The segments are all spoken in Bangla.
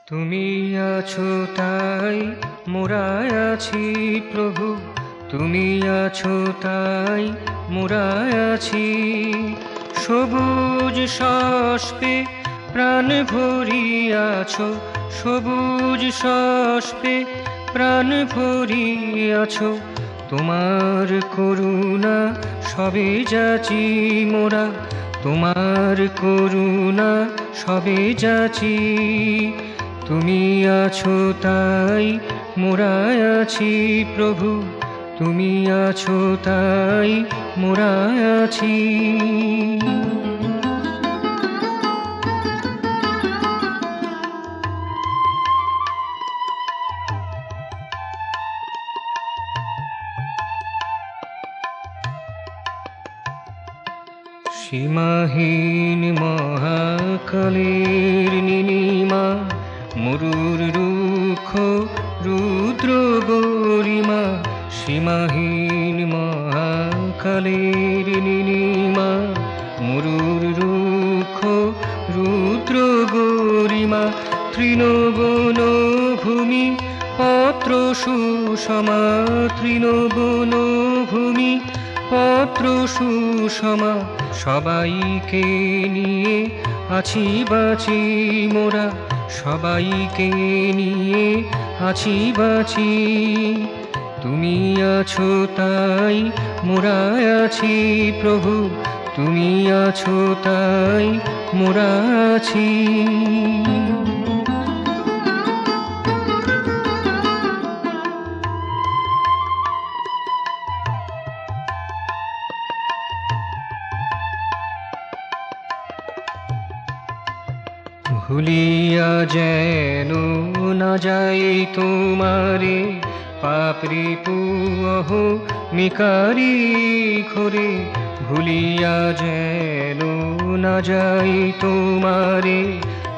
তুমি আছো তাই মোরা আছি প্রভু, তুমি আছো তাই মোরা আছি। সবুজ শস্পে প্রাণ ভরিয়াছো, সবুজ শস্পে প্রাণ ভরিয়াছো। তোমার করুণা সবে যাচি মোরা, তোমার করুণা সবে যাচি। তুমি আছো তাই মোরা আছি প্রভু, তুমি আছো তাই মোরা আছি। সীমাহীন মহাকালের নীলিমা, মরুর রুক্ষ রুদ্র গরিমা। সীমাহীন মহাকালের নীলিমা, মরুর রুক্ষ রুদ্র গরিমা। তৃণবন ভূমি পত্র সুষমা, তৃণবন ভূমি পত্র সুষমা। সবাইকে নিয়ে আছি বাঁচি মোরা, সবাইকে নিয়ে আছি বাঁচি। তুমি আছো তাই মোরা আছি প্রভু, তুমি আছো তাই মোরা আছি। ভুলিয়া যেন না যাই তোমারে, পাপরি পুহ মিকারি ঘরে। ভুলিয়া যেন না যাই তোমারে,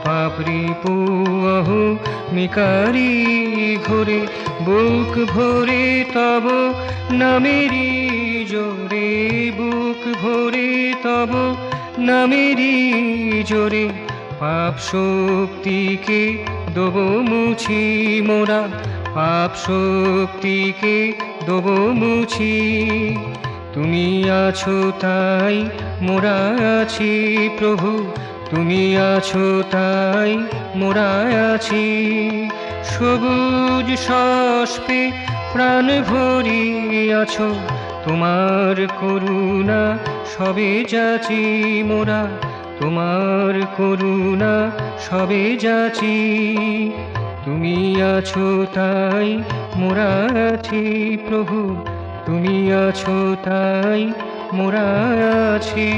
পাপরি পুহ মিকারি ঘরে। বুক ভরে তব নামেরি জোরে, বুক ভরে তব নামেরি জোরে। পাপ শক্তিকে দেব মুছি মোরা, পাপ শক্তিকে দেব মুছি। তুমি আছো তাই মোরা আছি প্রভু, তুমি আছো তাই মোরা আছি। সবুজ শস্পে প্রাণ ভরিয়াছো, তোমার করুণা সবে যাচি মোরা, তোমার করুণা সবে যাচি। তুমি আছো তাই মোরা আছি প্রভু, তুমি আছো তাই মোরা আছি।